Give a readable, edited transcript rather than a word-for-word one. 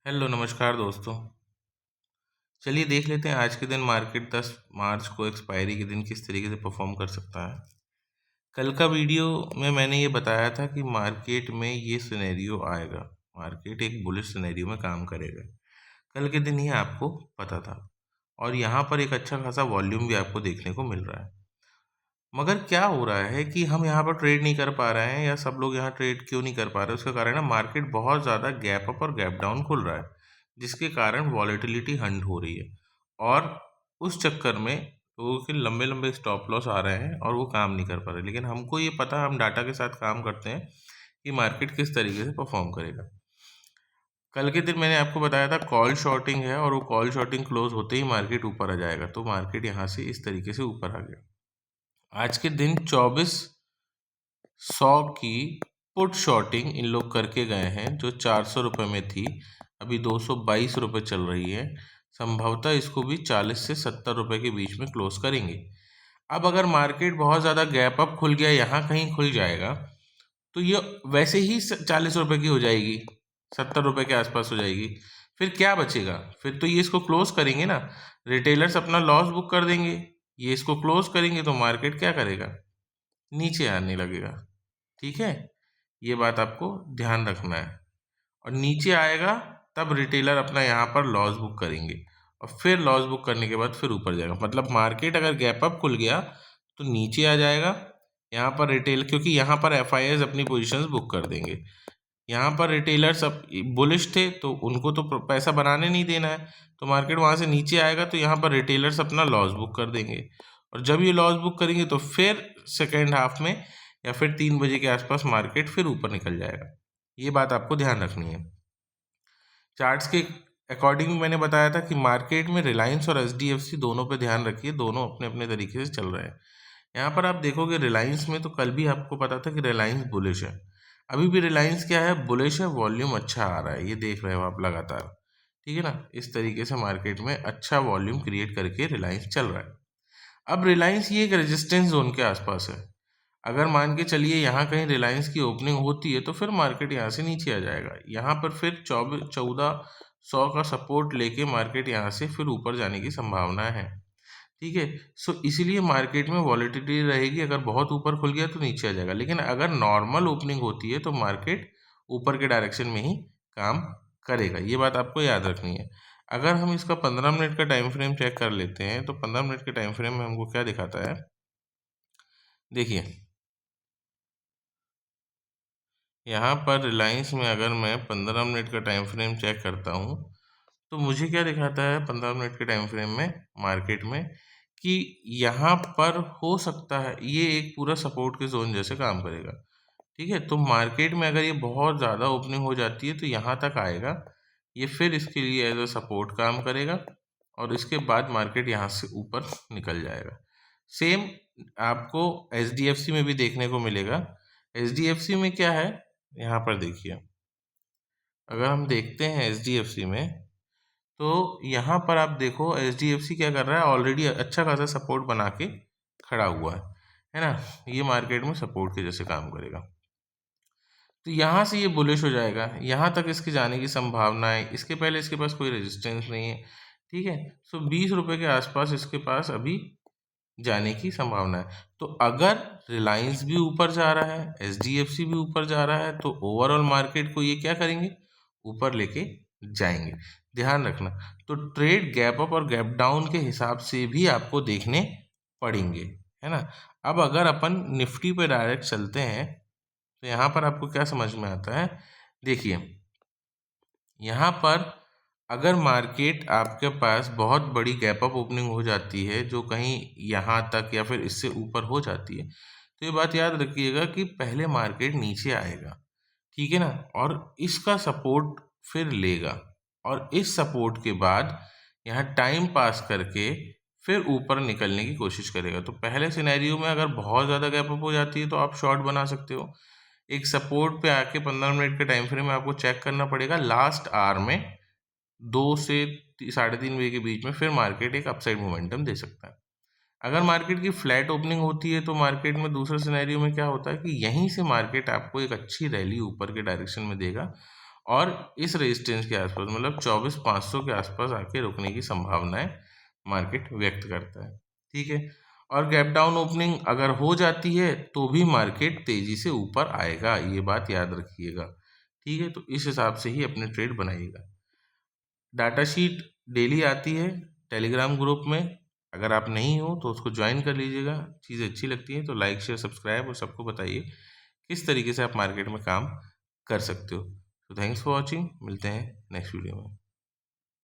Hello नमस्कार दोस्तों। चलिए देख लेते हैं आज के दिन मार्केट 10 मार्च को एक्सपायरी के दिन किस तरीके से परफॉर्म कर सकता है। कल का वीडियो में मैंने ये बताया था कि मार्केट में ये सिनेरियो आएगा, मार्केट एक बुलिश सिनेरियो में काम करेगा। कल के दिन ही आपको पता था और यहाँ पर एक अच्छा खासा वॉल्यूम भी आपको देखने को मिल रहा है। मगर क्या हो रहा है कि हम यहाँ पर ट्रेड नहीं कर पा रहे हैं, या सब लोग यहाँ ट्रेड क्यों नहीं कर पा रहे हैं? उसका कारण है मार्केट बहुत ज़्यादा गैप अप और गैप डाउन खुल रहा है, जिसके कारण वॉलेटिलिटी हंट हो रही है। और उस चक्कर में लोगों के लंबे लंबे स्टॉप लॉस आ रहे हैं और वो काम नहीं कर पा रहे। लेकिन हमको ये पता, हम डाटा के साथ काम करते हैं कि मार्केट किस तरीके से परफॉर्म करेगा। कल के दिन मैंने आपको बताया था कॉल शॉर्टिंग है, और वो कॉल शॉर्टिंग क्लोज होते ही मार्केट ऊपर आ जाएगा। तो मार्केट यहाँ से इस तरीके से ऊपर आ गया। आज के दिन 2400 की पुट शॉर्टिंग इन लोग करके गए हैं, जो 400 रुपये में थी, अभी 222 रुपये चल रही है। संभवतः इसको भी 40 से 70 रुपये के बीच में क्लोज करेंगे। अब अगर मार्केट बहुत ज़्यादा गैप अप खुल गया, यहाँ कहीं खुल जाएगा, तो ये वैसे ही 40 रुपये की हो जाएगी, 70 रुपये के आसपास हो जाएगी। फिर क्या बचेगा? फिर तो ये इसको क्लोज करेंगे ना, रिटेलर्स अपना लॉस बुक कर देंगे। ये इसको क्लोज करेंगे तो मार्केट क्या करेगा? नीचे आने लगेगा। ठीक है, ये बात आपको ध्यान रखना है। और नीचे आएगा तब रिटेलर अपना यहाँ पर लॉस बुक करेंगे, और फिर लॉस बुक करने के बाद फिर ऊपर जाएगा। मतलब मार्केट अगर गैप अप खुल गया तो नीचे आ जाएगा यहाँ पर रिटेल, क्योंकि यहाँ पर एफआईआईज अपनी पोजीशंस बुक कर देंगे। यहाँ पर रिटेलर्स अब बुलिश थे तो उनको तो पैसा बनाने नहीं देना है, तो मार्केट वहाँ से नीचे आएगा तो यहाँ पर रिटेलर्स अपना लॉस बुक कर देंगे। और जब ये लॉस बुक करेंगे तो फिर सेकेंड हाफ में या फिर 3 बजे के आसपास मार्केट फिर ऊपर निकल जाएगा। ये बात आपको ध्यान रखनी है। चार्ट्स के अकॉर्डिंग मैंने बताया था कि मार्केट में रिलायंस और एचडीएफसी दोनों पे ध्यान रखिए, दोनों अपने अपने तरीके से चल रहे हैं। यहाँ पर आप देखोगे रिलायंस में, तो कल भी आपको पता था कि रिलायंस बुलिश है। अभी भी रिलायंस क्या है? बुलिश है। वॉल्यूम अच्छा आ रहा है, ये देख रहे हो आप लगातार। ठीक है ना, इस तरीके से मार्केट में अच्छा वॉल्यूम क्रिएट करके रिलायंस चल रहा है। अब रिलायंस ये एक रेजिस्टेंस जोन के आसपास है। अगर मान के चलिए यहाँ कहीं रिलायंस की ओपनिंग होती है तो फिर मार्केट यहाँ से नीचे आ जाएगा। यहाँ पर फिर 1400 का सपोर्ट लेके मार्केट यहाँ से फिर ऊपर जाने की संभावना है। ठीक है, सो इसीलिए मार्केट में वॉलेटिलिटी रहेगी। अगर बहुत ऊपर खुल गया तो नीचे आ जाएगा, लेकिन अगर नॉर्मल ओपनिंग होती है तो मार्केट ऊपर के डायरेक्शन में ही काम करेगा। ये बात आपको याद रखनी है। अगर हम इसका 15 मिनट का टाइम फ्रेम चेक कर लेते हैं तो 15 मिनट के टाइम फ्रेम में हमको क्या दिखाता है, देखिए। यहाँ पर रिलायंस में अगर मैं 15 मिनट का टाइम फ्रेम चेक करता हूँ तो मुझे क्या दिखाता है 15 मिनट के टाइम फ्रेम में मार्केट में, कि यहाँ पर हो सकता है ये एक पूरा सपोर्ट के जोन जैसे काम करेगा। ठीक है, तो मार्केट में अगर ये बहुत ज़्यादा ओपनिंग हो जाती है तो यहाँ तक आएगा, ये फिर इसके लिए एज अ सपोर्ट काम करेगा, और इसके बाद मार्केट यहाँ से ऊपर निकल जाएगा। सेम आपको एचडीएफसी में भी देखने को मिलेगा। एचडीएफसी में क्या है, यहाँ पर देखिए, अगर हम देखते हैं एचडीएफसी में, तो यहाँ पर आप देखो एचडीएफसी क्या कर रहा है, ऑलरेडी अच्छा खासा सपोर्ट बना के खड़ा हुआ है ना। ये मार्केट में सपोर्ट के जैसे काम करेगा। तो यहाँ से ये बुलिश हो जाएगा, यहाँ तक इसके जाने की संभावना है। इसके पहले इसके पास कोई रेजिस्टेंस नहीं है। ठीक है, सो 20 रुपये के आसपास इसके पास अभी जाने की संभावना है। तो अगर रिलायंस भी ऊपर जा रहा है, एचडीएफसी भी ऊपर जा रहा है, तो ओवरऑल मार्केट को ये क्या करेंगे, ऊपर लेके जाएंगे। ध्यान रखना। तो ट्रेड गैप अप और गैप डाउन के हिसाब से भी आपको देखने पड़ेंगे, है ना। अब अगर अपन निफ्टी पे डायरेक्ट चलते हैं तो यहाँ पर आपको क्या समझ में आता है, देखिए। यहाँ पर अगर मार्केट आपके पास बहुत बड़ी गैप अप ओपनिंग हो जाती है, जो कहीं यहाँ तक या फिर इससे ऊपर हो जाती है, तो ये बात याद रखिएगा कि पहले मार्केट नीचे आएगा। ठीक है ना, और इसका सपोर्ट फिर लेगा, और इस सपोर्ट के बाद यहाँ टाइम पास करके फिर ऊपर निकलने की कोशिश करेगा। तो पहले सिनेरियो में अगर बहुत ज़्यादा गैप अप हो जाती है तो आप शॉर्ट बना सकते हो। एक सपोर्ट पे आके 15 मिनट के टाइम फ्रेम में आपको चेक करना पड़ेगा, लास्ट आवर में 2 से 3.5 बजे के बीच में फिर मार्केट एक अपसाइड मोमेंटम दे सकता है। अगर मार्केट की फ्लैट ओपनिंग होती है तो मार्केट में दूसरे सिनेरियो में क्या होता है कि यहीं से मार्केट आपको एक अच्छी रैली ऊपर के डायरेक्शन में देगा, और इस रेजिस्टेंस के आसपास मतलब 24,500 के आसपास आके रुकने की संभावनाएं मार्केट व्यक्त करता है। ठीक है, और गैप डाउन ओपनिंग अगर हो जाती है तो भी मार्केट तेजी से ऊपर आएगा, ये बात याद रखिएगा। ठीक है, तो इस हिसाब से ही अपने ट्रेड बनाइएगा। डाटा शीट डेली आती है टेलीग्राम ग्रुप में, अगर आप नहीं हो तो उसको ज्वाइन कर लीजिएगा। चीज़ें अच्छी लगती हैं तो लाइक शेयर सब्सक्राइब और सबको बताइए किस तरीके से आप मार्केट में काम कर सकते हो। तो थैंक्स फॉर वॉचिंग, मिलते हैं नेक्स्ट वीडियो में।